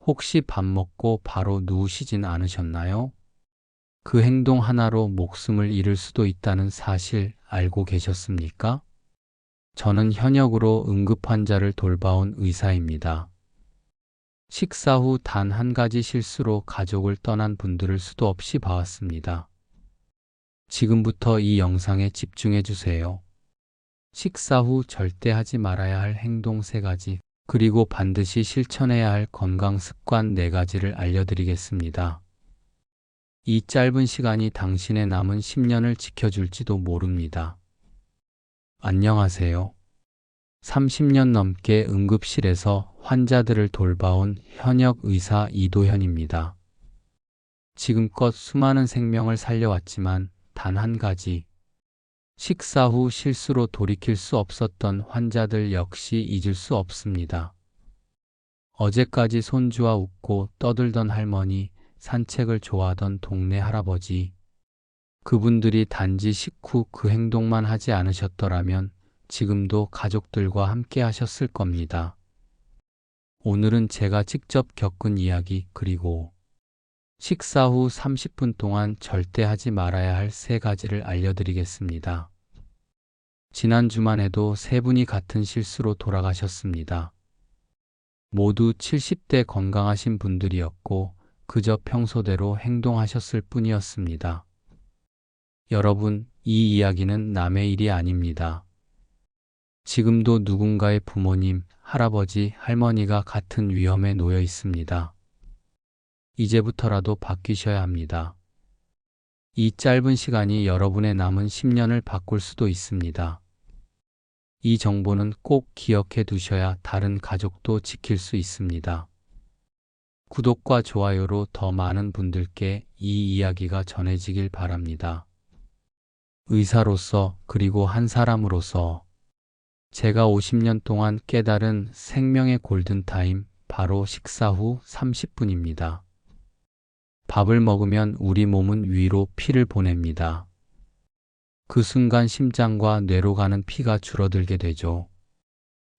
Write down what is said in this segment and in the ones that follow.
혹시 밥 먹고 바로 누우시진 않으셨나요? 그 행동 하나로 목숨을 잃을 수도 있다는 사실 알고 계셨습니까? 저는 현역으로 응급 환자를 돌봐온 의사입니다. 식사 후 단 한 가지 실수로 가족을 떠난 분들을 수도 없이 봐왔습니다. 지금부터 이 영상에 집중해 주세요. 식사 후 절대 하지 말아야 할 행동 3가지, 그리고 반드시 실천해야 할 건강 습관 4가지를 알려드리겠습니다. 이 짧은 시간이 당신의 남은 10년을 지켜줄지도 모릅니다. 안녕하세요. 30년 넘게 응급실에서 환자들을 돌봐온 현역 의사 이도현입니다. 지금껏 수많은 생명을 살려왔지만 단 한 가지, 식사 후 실수로 돌이킬 수 없었던 환자들 역시 잊을 수 없습니다. 어제까지 손주와 웃고 떠들던 할머니, 산책을 좋아하던 동네 할아버지, 그분들이 단지 식후 그 행동만 하지 않으셨더라면 지금도 가족들과 함께 하셨을 겁니다. 오늘은 제가 직접 겪은 이야기, 그리고 식사 후 30분 동안 절대 하지 말아야 할 3가지를 알려드리겠습니다. 지난 주만 해도 3분이 같은 실수로 돌아가셨습니다. 모두 70대 건강하신 분들이었고 그저 평소대로 행동하셨을 뿐이었습니다. 여러분, 이 이야기는 남의 일이 아닙니다. 지금도 누군가의 부모님, 할아버지, 할머니가 같은 위험에 놓여 있습니다. 이제부터라도 바뀌셔야 합니다. 이 짧은 시간이 여러분의 남은 10년을 바꿀 수도 있습니다. 이 정보는 꼭 기억해 두셔야 다른 가족도 지킬 수 있습니다. 구독과 좋아요로 더 많은 분들께 이 이야기가 전해지길 바랍니다. 의사로서, 그리고 한 사람으로서 제가 50년 동안 깨달은 생명의 골든타임, 바로 식사 후 30분입니다. 밥을 먹으면 우리 몸은 위로 피를 보냅니다. 그 순간 심장과 뇌로 가는 피가 줄어들게 되죠.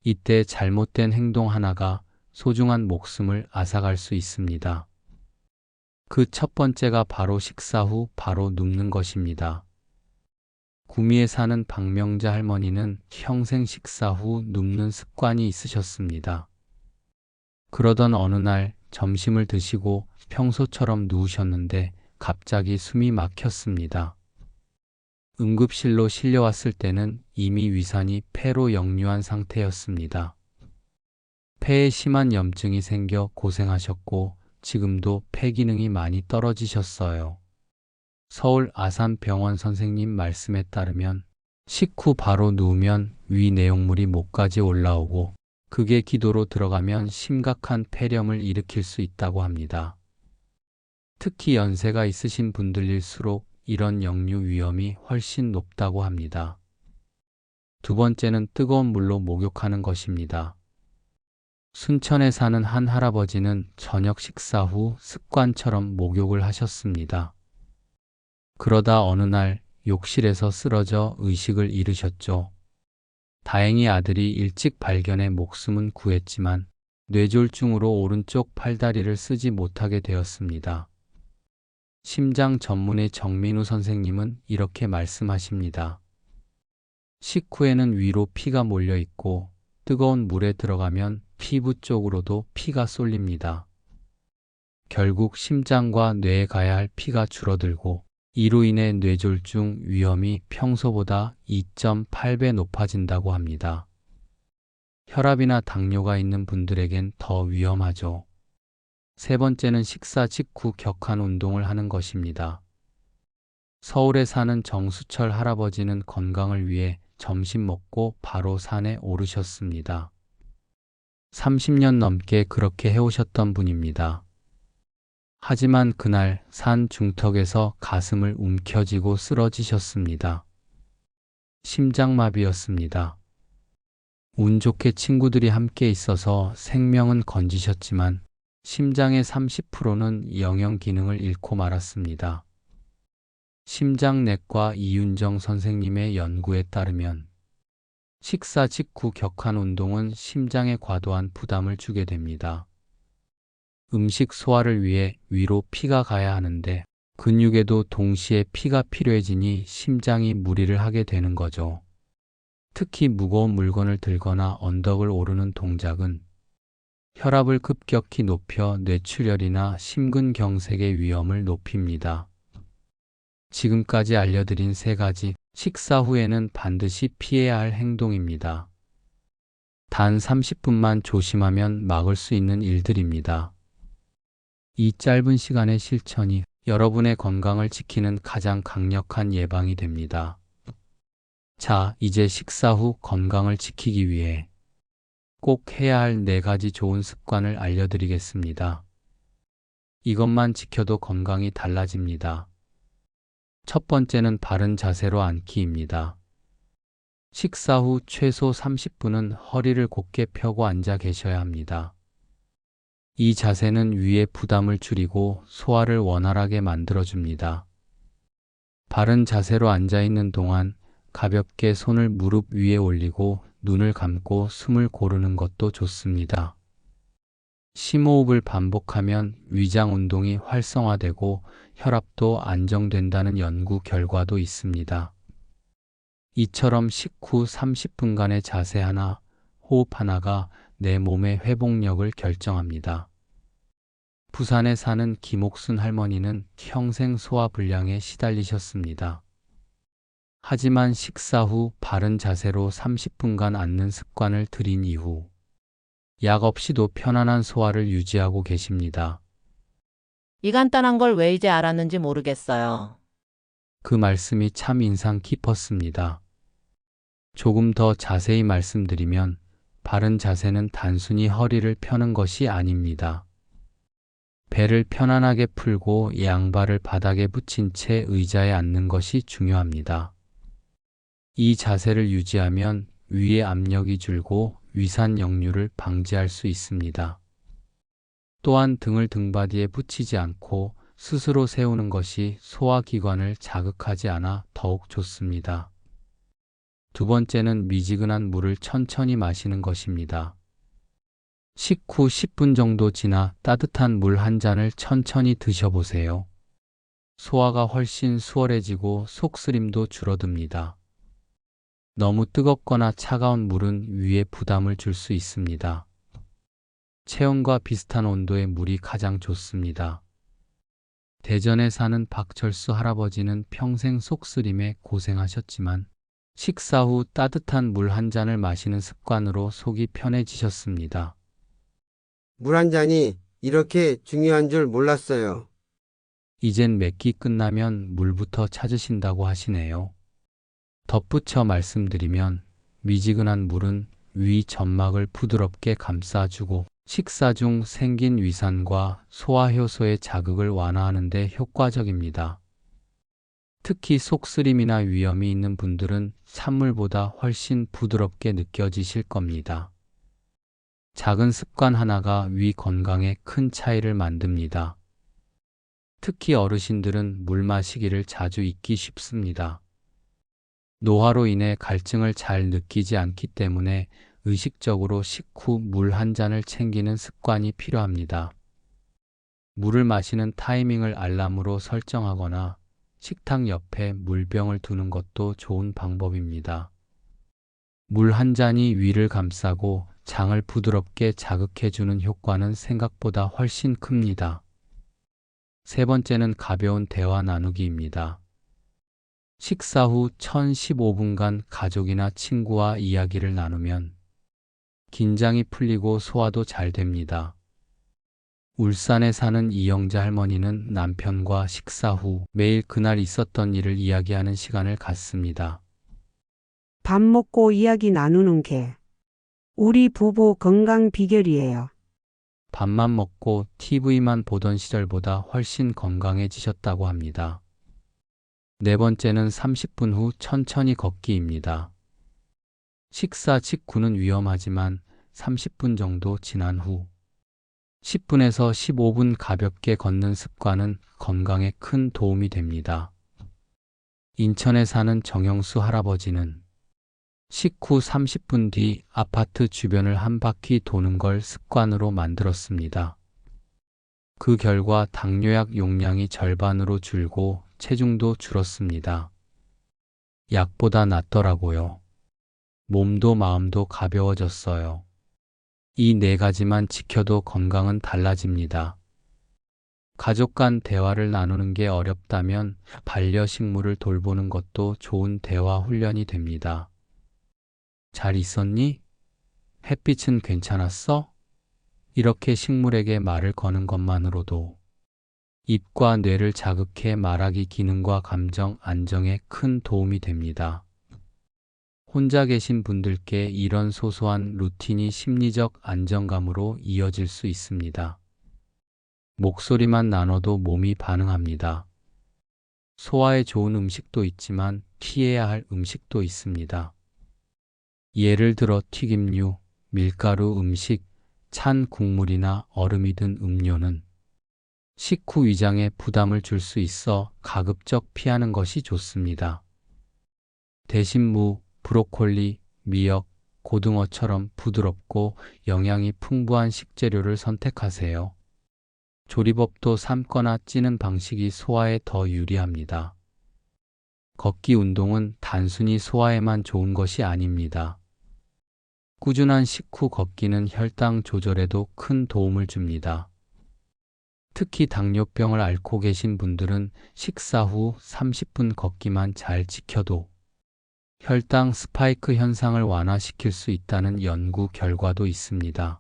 이때 잘못된 행동 하나가 소중한 목숨을 앗아갈 수 있습니다. 그 첫 번째가 바로 식사 후 바로 눕는 것입니다. 구미에 사는 박명자 할머니는 평생 식사 후 눕는 습관이 있으셨습니다. 그러던 어느 날 점심을 드시고 평소처럼 누우셨는데 갑자기 숨이 막혔습니다. 응급실로 실려왔을 때는 이미 위산이 폐로 역류한 상태였습니다. 폐에 심한 염증이 생겨 고생하셨고 지금도 폐 기능이 많이 떨어지셨어요. 서울 아산병원 선생님 말씀에 따르면 식후 바로 누우면 위 내용물이 목까지 올라오고 그게 기도로 들어가면 심각한 폐렴을 일으킬 수 있다고 합니다. 특히 연세가 있으신 분들일수록 이런 역류 위험이 훨씬 높다고 합니다. 두 번째는 뜨거운 물로 목욕하는 것입니다. 순천에 사는 한 할아버지는 저녁 식사 후 습관처럼 목욕을 하셨습니다. 그러다 어느 날 욕실에서 쓰러져 의식을 잃으셨죠. 다행히 아들이 일찍 발견해 목숨은 구했지만 뇌졸중으로 오른쪽 팔다리를 쓰지 못하게 되었습니다. 심장 전문의 정민우 선생님은 이렇게 말씀하십니다. 식후에는 위로 피가 몰려 있고 뜨거운 물에 들어가면 피부 쪽으로도 피가 쏠립니다. 결국 심장과 뇌에 가야 할 피가 줄어들고 이로 인해 뇌졸중 위험이 평소보다 2.8배 높아진다고 합니다. 혈압이나 당뇨가 있는 분들에겐 더 위험하죠. 세 번째는 식사 직후 격한 운동을 하는 것입니다. 서울에 사는 정수철 할아버지는 건강을 위해 점심 먹고 바로 산에 오르셨습니다. 30년 넘게 그렇게 해오셨던 분입니다. 하지만 그날 산 중턱에서 가슴을 움켜쥐고 쓰러지셨습니다. 심장마비였습니다. 운 좋게 친구들이 함께 있어서 생명은 건지셨지만 심장의 30%는 영영 기능을 잃고 말았습니다. 심장내과 이윤정 선생님의 연구에 따르면 식사 직후 격한 운동은 심장에 과도한 부담을 주게 됩니다. 음식 소화를 위해 위로 피가 가야 하는데 근육에도 동시에 피가 필요해지니 심장이 무리를 하게 되는 거죠. 특히 무거운 물건을 들거나 언덕을 오르는 동작은 혈압을 급격히 높여 뇌출혈이나 심근경색의 위험을 높입니다. 지금까지 알려드린 세 가지 식사 후에는 반드시 피해야 할 행동입니다. 단 30분만 조심하면 막을 수 있는 일들입니다. 이 짧은 시간의 실천이 여러분의 건강을 지키는 가장 강력한 예방이 됩니다. 자, 이제 식사 후 건강을 지키기 위해 꼭 해야 할 4가지 좋은 습관을 알려드리겠습니다. 이것만 지켜도 건강이 달라집니다. 첫 번째는 바른 자세로 앉기입니다. 식사 후 최소 30분은 허리를 곧게 펴고 앉아 계셔야 합니다. 이 자세는 위의 부담을 줄이고 소화를 원활하게 만들어줍니다. 바른 자세로 앉아 있는 동안 가볍게 손을 무릎 위에 올리고 눈을 감고 숨을 고르는 것도 좋습니다. 심호흡을 반복하면 위장 운동이 활성화되고 혈압도 안정된다는 연구 결과도 있습니다. 이처럼 식후 30분간의 자세 하나, 호흡 하나가 내 몸의 회복력을 결정합니다. 부산에 사는 김옥순 할머니는 평생 소화불량에 시달리셨습니다. 하지만 식사 후 바른 자세로 30분간 앉는 습관을 들인 이후 약 없이도 편안한 소화를 유지하고 계십니다. 이 간단한 걸 왜 이제 알았는지 모르겠어요. 그 말씀이 참 인상 깊었습니다. 조금 더 자세히 말씀드리면 바른 자세는 단순히 허리를 펴는 것이 아닙니다. 배를 편안하게 풀고 양발을 바닥에 붙인 채 의자에 앉는 것이 중요합니다. 이 자세를 유지하면 위의 압력이 줄고 위산 역류를 방지할 수 있습니다. 또한 등을 등받이에 붙이지 않고 스스로 세우는 것이 소화기관을 자극하지 않아 더욱 좋습니다. 두 번째는 미지근한 물을 천천히 마시는 것입니다. 식후 10분 정도 지나 따뜻한 물 한 잔을 천천히 드셔보세요. 소화가 훨씬 수월해지고 속쓰림도 줄어듭니다. 너무 뜨겁거나 차가운 물은 위에 부담을 줄 수 있습니다. 체온과 비슷한 온도의 물이 가장 좋습니다. 대전에 사는 박철수 할아버지는 평생 속쓰림에 고생하셨지만 식사 후 따뜻한 물 한 잔을 마시는 습관으로 속이 편해지셨습니다. 물 한 잔이 이렇게 중요한 줄 몰랐어요. 이젠 맺기 끝나면 물부터 찾으신다고 하시네요. 덧붙여 말씀드리면 미지근한 물은 위 점막을 부드럽게 감싸주고 식사 중 생긴 위산과 소화효소의 자극을 완화하는 데 효과적입니다. 특히 속쓰림이나 위염이 있는 분들은 찬물보다 훨씬 부드럽게 느껴지실 겁니다. 작은 습관 하나가 위 건강에 큰 차이를 만듭니다. 특히 어르신들은 물 마시기를 자주 잊기 쉽습니다. 노화로 인해 갈증을 잘 느끼지 않기 때문에 의식적으로 식후 물 한 잔을 챙기는 습관이 필요합니다. 물을 마시는 타이밍을 알람으로 설정하거나 식탁 옆에 물병을 두는 것도 좋은 방법입니다. 물 한 잔이 위를 감싸고 장을 부드럽게 자극해주는 효과는 생각보다 훨씬 큽니다. 세 번째는 가벼운 대화 나누기입니다. 식사 후 1015분간 가족이나 친구와 이야기를 나누면 긴장이 풀리고 소화도 잘 됩니다. 울산에 사는 이영자 할머니는 남편과 식사 후 매일 그날 있었던 일을 이야기하는 시간을 갖습니다. 밥 먹고 이야기 나누는 게 우리 부부 건강 비결이에요. 밥만 먹고 TV만 보던 시절보다 훨씬 건강해지셨다고 합니다. 네 번째는 30분 후 천천히 걷기입니다. 식사 직후는 위험하지만 30분 정도 지난 후 10분에서 15분 가볍게 걷는 습관은 건강에 큰 도움이 됩니다. 인천에 사는 정영수 할아버지는 식후 30분 뒤 아파트 주변을 한 바퀴 도는 걸 습관으로 만들었습니다. 그 결과 당뇨약 용량이 절반으로 줄고 체중도 줄었습니다. 약보다 낫더라고요. 몸도 마음도 가벼워졌어요. 이 네 가지만 지켜도 건강은 달라집니다. 가족 간 대화를 나누는 게 어렵다면 반려식물을 돌보는 것도 좋은 대화 훈련이 됩니다. 잘 있었니? 햇빛은 괜찮았어? 이렇게 식물에게 말을 거는 것만으로도 입과 뇌를 자극해 말하기 기능과 감정 안정에 큰 도움이 됩니다. 혼자 계신 분들께 이런 소소한 루틴이 심리적 안정감으로 이어질 수 있습니다. 목소리만 나눠도 몸이 반응합니다. 소화에 좋은 음식도 있지만 피해야 할 음식도 있습니다. 예를 들어 튀김류, 밀가루 음식, 찬 국물이나 얼음이 든 음료는 식후 위장에 부담을 줄 수 있어 가급적 피하는 것이 좋습니다. 대신 무, 브로콜리, 미역, 고등어처럼 부드럽고 영양이 풍부한 식재료를 선택하세요. 조리법도 삶거나 찌는 방식이 소화에 더 유리합니다. 걷기 운동은 단순히 소화에만 좋은 것이 아닙니다. 꾸준한 식후 걷기는 혈당 조절에도 큰 도움을 줍니다. 특히 당뇨병을 앓고 계신 분들은 식사 후 30분 걷기만 잘 지켜도 혈당 스파이크 현상을 완화시킬 수 있다는 연구 결과도 있습니다.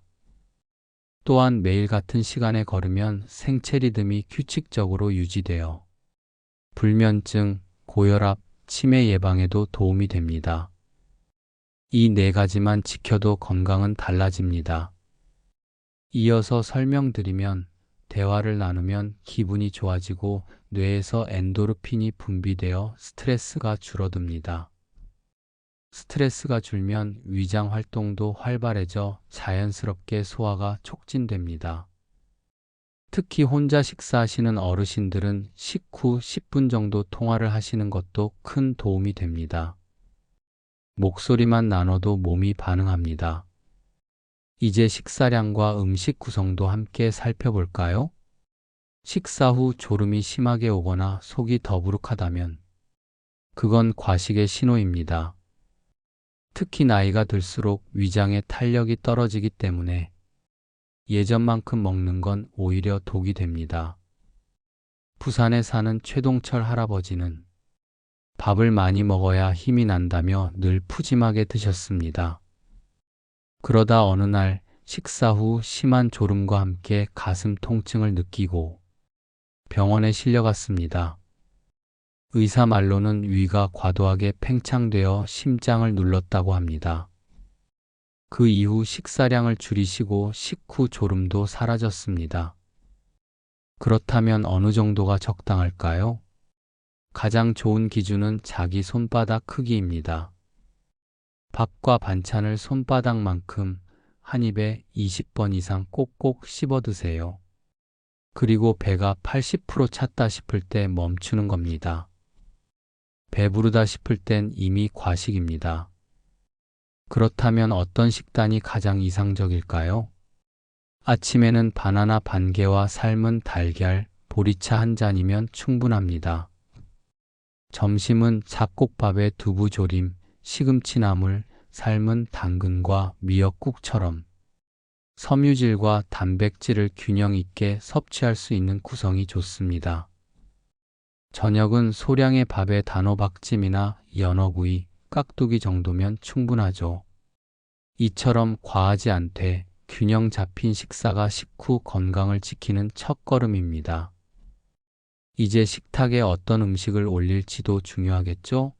또한 매일 같은 시간에 걸으면 생체 리듬이 규칙적으로 유지되어 불면증, 고혈압, 치매 예방에도 도움이 됩니다. 이 네 가지만 지켜도 건강은 달라집니다. 이어서 설명드리면 대화를 나누면 기분이 좋아지고 뇌에서 엔도르핀이 분비되어 스트레스가 줄어듭니다. 스트레스가 줄면 위장 활동도 활발해져 자연스럽게 소화가 촉진됩니다. 특히 혼자 식사하시는 어르신들은 식후 10분 정도 통화를 하시는 것도 큰 도움이 됩니다. 목소리만 나눠도 몸이 반응합니다. 이제 식사량과 음식 구성도 함께 살펴볼까요? 식사 후 졸음이 심하게 오거나 속이 더부룩하다면 그건 과식의 신호입니다. 특히 나이가 들수록 위장의 탄력이 떨어지기 때문에 예전만큼 먹는 건 오히려 독이 됩니다. 부산에 사는 최동철 할아버지는 밥을 많이 먹어야 힘이 난다며 늘 푸짐하게 드셨습니다. 그러다 어느 날 식사 후 심한 졸음과 함께 가슴 통증을 느끼고 병원에 실려갔습니다. 의사 말로는 위가 과도하게 팽창되어 심장을 눌렀다고 합니다. 그 이후 식사량을 줄이시고 식후 졸음도 사라졌습니다. 그렇다면 어느 정도가 적당할까요? 가장 좋은 기준은 자기 손바닥 크기입니다. 밥과 반찬을 손바닥만큼 한 입에 20번 이상 꼭꼭 씹어 드세요. 그리고 배가 80% 찼다 싶을 때 멈추는 겁니다. 배부르다 싶을 땐 이미 과식입니다. 그렇다면 어떤 식단이 가장 이상적일까요? 아침에는 바나나 반 개와 삶은 달걀, 보리차 한 잔이면 충분합니다. 점심은 잡곡밥에 두부조림, 시금치나물, 삶은 당근과 미역국처럼 섬유질과 단백질을 균형 있게 섭취할 수 있는 구성이 좋습니다. 저녁은 소량의 밥에 단호박찜이나 연어구이, 깍두기 정도면 충분하죠. 이처럼 과하지 않되 균형 잡힌 식사가 식후 건강을 지키는 첫걸음입니다. 이제 식탁에 어떤 음식을 올릴지도 중요하겠죠?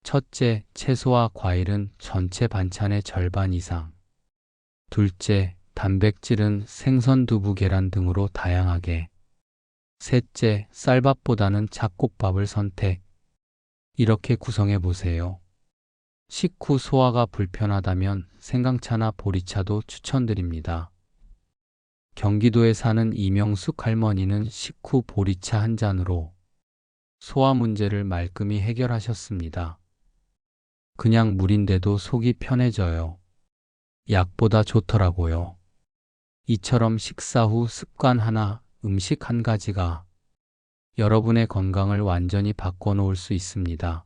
첫째, 채소와 과일은 전체 반찬의 절반 이상. 둘째, 단백질은 생선, 두부, 계란 등으로 다양하게. 셋째, 쌀밥보다는 잡곡밥을 선택. 이렇게 구성해 보세요. 식후 소화가 불편하다면 생강차나 보리차도 추천드립니다. 경기도에 사는 이명숙 할머니는 식후 보리차 한 잔으로 소화 문제를 말끔히 해결하셨습니다. 그냥 물인데도 속이 편해져요. 약보다 좋더라고요. 이처럼 식사 후 습관 하나, 음식 한 가지가 여러분의 건강을 완전히 바꿔놓을 수 있습니다.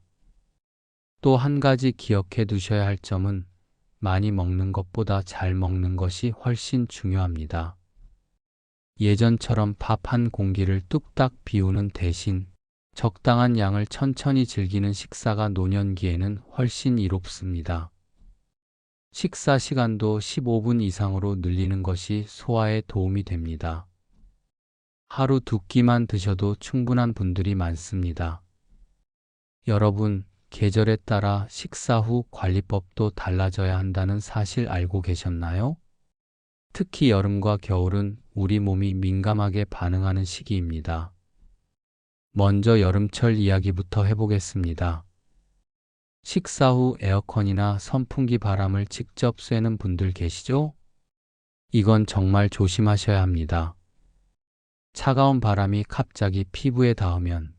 또 한 가지 기억해 두셔야 할 점은 많이 먹는 것보다 잘 먹는 것이 훨씬 중요합니다. 예전처럼 밥 한 공기를 뚝딱 비우는 대신 적당한 양을 천천히 즐기는 식사가 노년기에는 훨씬 이롭습니다. 식사 시간도 15분 이상으로 늘리는 것이 소화에 도움이 됩니다. 하루 2끼만 드셔도 충분한 분들이 많습니다. 여러분, 계절에 따라 식사 후 관리법도 달라져야 한다는 사실 알고 계셨나요? 특히 여름과 겨울은 우리 몸이 민감하게 반응하는 시기입니다. 먼저 여름철 이야기부터 해보겠습니다. 식사 후 에어컨이나 선풍기 바람을 직접 쐬는 분들 계시죠? 이건 정말 조심하셔야 합니다. 차가운 바람이 갑자기 피부에 닿으면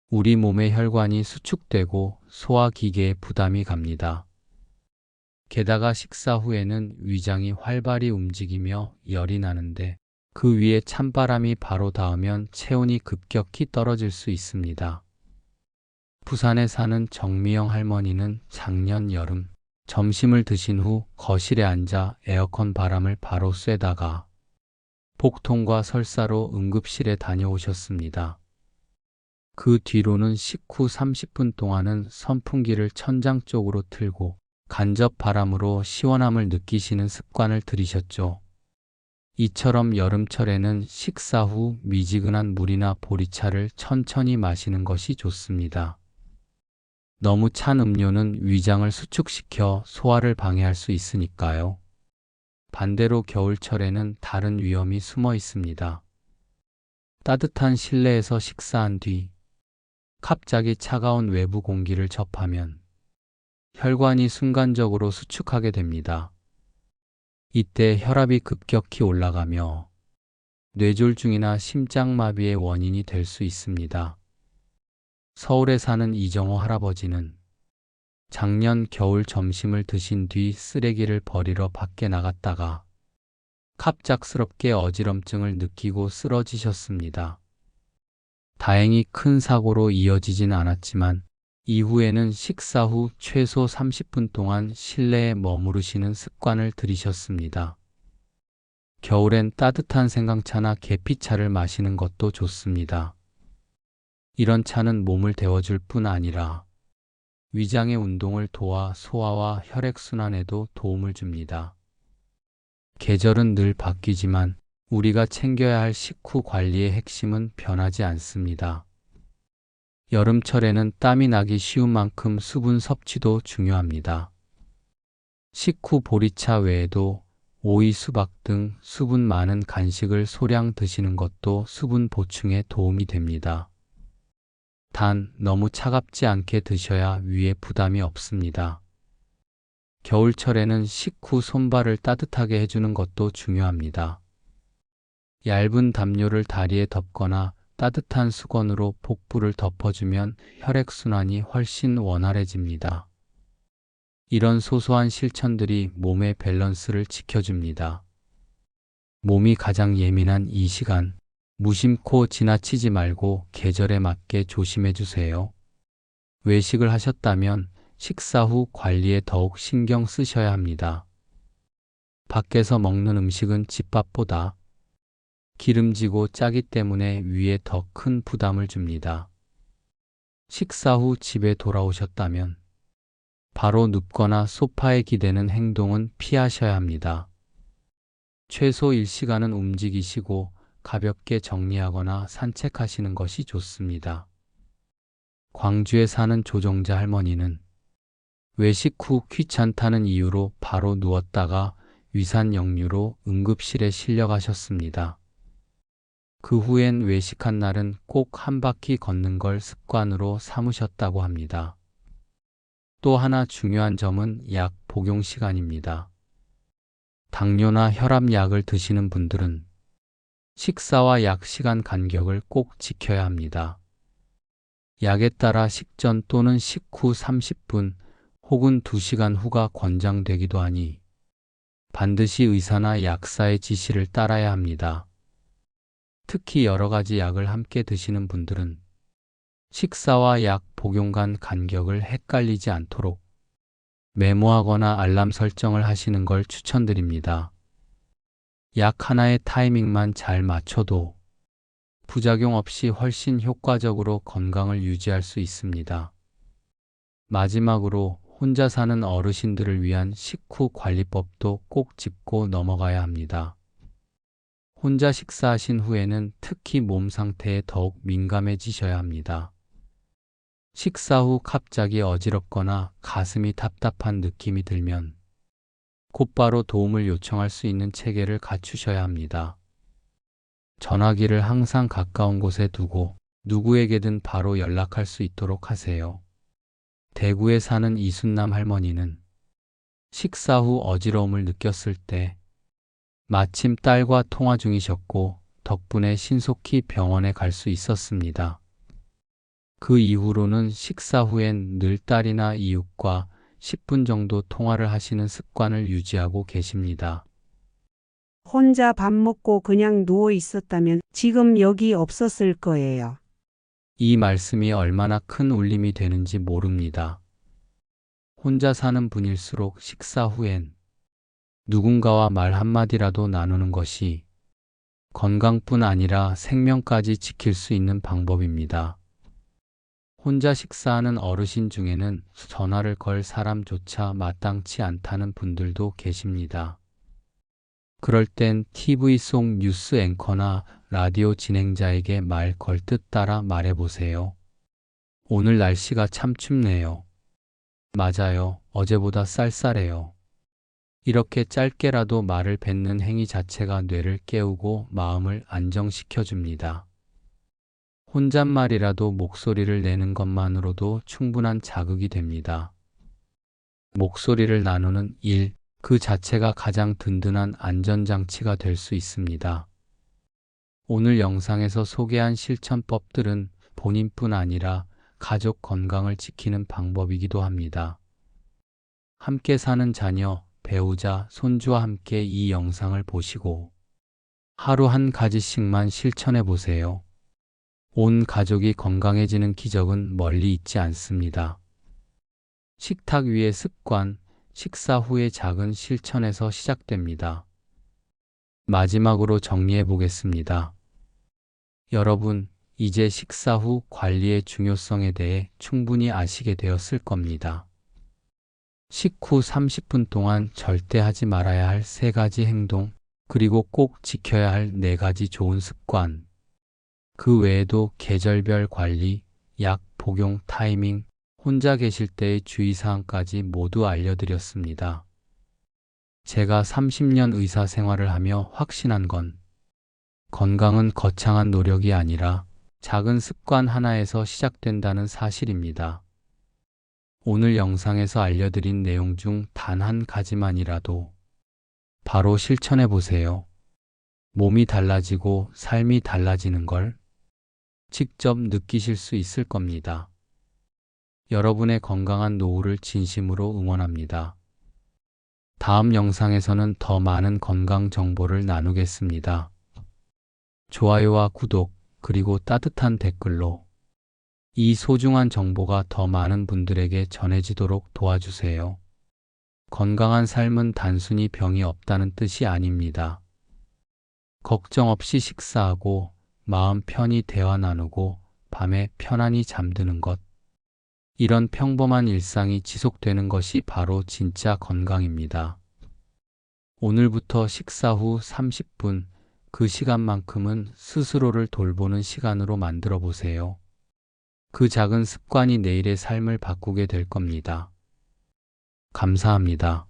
우리 몸의 혈관이 수축되고 소화기계에 부담이 갑니다. 게다가 식사 후에는 위장이 활발히 움직이며 열이 나는데 그 위에 찬바람이 바로 닿으면 체온이 급격히 떨어질 수 있습니다. 부산에 사는 정미영 할머니는 작년 여름 점심을 드신 후 거실에 앉아 에어컨 바람을 바로 쐬다가 복통과 설사로 응급실에 다녀오셨습니다. 그 뒤로는 식후 30분 동안은 선풍기를 천장 쪽으로 틀고 간접 바람으로 시원함을 느끼시는 습관을 들이셨죠. 이처럼 여름철에는 식사 후 미지근한 물이나 보리차를 천천히 마시는 것이 좋습니다. 너무 찬 음료는 위장을 수축시켜 소화를 방해할 수 있으니까요. 반대로 겨울철에는 다른 위험이 숨어 있습니다. 따뜻한 실내에서 식사한 뒤 갑자기 차가운 외부 공기를 접하면 혈관이 순간적으로 수축하게 됩니다. 이때 혈압이 급격히 올라가며 뇌졸중이나 심장마비의 원인이 될 수 있습니다. 서울에 사는 이정호 할아버지는 작년 겨울 점심을 드신 뒤 쓰레기를 버리러 밖에 나갔다가 갑작스럽게 어지럼증을 느끼고 쓰러지셨습니다. 다행히 큰 사고로 이어지진 않았지만 이후에는 식사 후 최소 30분 동안 실내에 머무르시는 습관을 들이셨습니다. 겨울엔 따뜻한 생강차나 계피차를 마시는 것도 좋습니다. 이런 차는 몸을 데워줄 뿐 아니라 위장의 운동을 도와 소화와 혈액순환에도 도움을 줍니다. 계절은 늘 바뀌지만 우리가 챙겨야 할 식후 관리의 핵심은 변하지 않습니다. 여름철에는 땀이 나기 쉬운 만큼 수분 섭취도 중요합니다. 식후 보리차 외에도 오이, 수박 등 수분 많은 간식을 소량 드시는 것도 수분 보충에 도움이 됩니다. 단, 너무 차갑지 않게 드셔야 위에 부담이 없습니다. 겨울철에는 식후 손발을 따뜻하게 해주는 것도 중요합니다. 얇은 담요를 다리에 덮거나 따뜻한 수건으로 복부를 덮어주면 혈액순환이 훨씬 원활해집니다. 이런 소소한 실천들이 몸의 밸런스를 지켜줍니다. 몸이 가장 예민한 이 시간, 무심코 지나치지 말고 계절에 맞게 조심해 주세요. 외식을 하셨다면 식사 후 관리에 더욱 신경 쓰셔야 합니다. 밖에서 먹는 음식은 집밥보다 기름지고 짜기 때문에 위에 더 큰 부담을 줍니다. 식사 후 집에 돌아오셨다면 바로 눕거나 소파에 기대는 행동은 피하셔야 합니다. 최소 1시간은 움직이시고 가볍게 정리하거나 산책하시는 것이 좋습니다. 광주에 사는 조정자 할머니는 외식 후 귀찮다는 이유로 바로 누웠다가 위산 역류로 응급실에 실려가셨습니다. 그 후엔 외식한 날은 꼭 한 바퀴 걷는 걸 습관으로 삼으셨다고 합니다. 또 하나 중요한 점은 약 복용 시간입니다. 당뇨나 혈압약을 드시는 분들은 식사와 약 시간 간격을 꼭 지켜야 합니다. 약에 따라 식전 또는 식후 30분 혹은 2시간 후가 권장되기도 하니 반드시 의사나 약사의 지시를 따라야 합니다. 특히 여러 가지 약을 함께 드시는 분들은 식사와 약 복용 간 간격을 헷갈리지 않도록 메모하거나 알람 설정을 하시는 걸 추천드립니다. 약 하나의 타이밍만 잘 맞춰도 부작용 없이 훨씬 효과적으로 건강을 유지할 수 있습니다. 마지막으로 혼자 사는 어르신들을 위한 식후 관리법도 꼭 짚고 넘어가야 합니다. 혼자 식사하신 후에는 특히 몸 상태에 더욱 민감해지셔야 합니다. 식사 후 갑자기 어지럽거나 가슴이 답답한 느낌이 들면 곧바로 도움을 요청할 수 있는 체계를 갖추셔야 합니다. 전화기를 항상 가까운 곳에 두고 누구에게든 바로 연락할 수 있도록 하세요. 대구에 사는 이순남 할머니는 식사 후 어지러움을 느꼈을 때 마침 딸과 통화 중이셨고 덕분에 신속히 병원에 갈 수 있었습니다. 그 이후로는 식사 후엔 늘 딸이나 이웃과 10분 정도 통화를 하시는 습관을 유지하고 계십니다. 혼자 밥 먹고 그냥 누워 있었다면 지금 여기 없었을 거예요. 이 말씀이 얼마나 큰 울림이 되는지 모릅니다. 혼자 사는 분일수록 식사 후엔 누군가와 말 한마디라도 나누는 것이 건강뿐 아니라 생명까지 지킬 수 있는 방법입니다. 혼자 식사하는 어르신 중에는 전화를 걸 사람조차 마땅치 않다는 분들도 계십니다. 그럴 땐 TV 속 뉴스 앵커나 라디오 진행자에게 말 걸듯 따라 말해보세요. 오늘 날씨가 참 춥네요. 맞아요. 어제보다 쌀쌀해요. 이렇게 짧게라도 말을 뱉는 행위 자체가 뇌를 깨우고 마음을 안정시켜줍니다. 혼잣말이라도 목소리를 내는 것만으로도 충분한 자극이 됩니다. 목소리를 나누는 일, 그 자체가 가장 든든한 안전장치가 될 수 있습니다. 오늘 영상에서 소개한 실천법들은 본인뿐 아니라 가족 건강을 지키는 방법이기도 합니다. 함께 사는 자녀, 배우자, 손주와 함께 이 영상을 보시고 하루 한 가지씩만 실천해 보세요. 온 가족이 건강해지는 기적은 멀리 있지 않습니다. 식탁 위의 습관, 식사 후의 작은 실천에서 시작됩니다. 마지막으로 정리해 보겠습니다. 여러분, 이제 식사 후 관리의 중요성에 대해 충분히 아시게 되었을 겁니다. 식후 30분 동안 절대 하지 말아야 할 3가지 행동, 그리고 꼭 지켜야 할 4가지 좋은 습관. 그 외에도 계절별 관리, 약 복용 타이밍, 혼자 계실 때의 주의사항까지 모두 알려드렸습니다. 제가 30년 의사 생활을 하며 확신한 건 건강은 거창한 노력이 아니라 작은 습관 하나에서 시작된다는 사실입니다. 오늘 영상에서 알려드린 내용 중 단 한 가지만이라도 바로 실천해 보세요. 몸이 달라지고 삶이 달라지는 걸 직접 느끼실 수 있을 겁니다. 여러분의 건강한 노후를 진심으로 응원합니다. 다음 영상에서는 더 많은 건강 정보를 나누겠습니다. 좋아요와 구독, 그리고 따뜻한 댓글로 이 소중한 정보가 더 많은 분들에게 전해지도록 도와주세요. 건강한 삶은 단순히 병이 없다는 뜻이 아닙니다. 걱정 없이 식사하고 마음 편히 대화 나누고 밤에 편안히 잠드는 것. 이런 평범한 일상이 지속되는 것이 바로 진짜 건강입니다. 오늘부터 식사 후 30분, 그 시간만큼은 스스로를 돌보는 시간으로 만들어 보세요. 그 작은 습관이 내일의 삶을 바꾸게 될 겁니다. 감사합니다.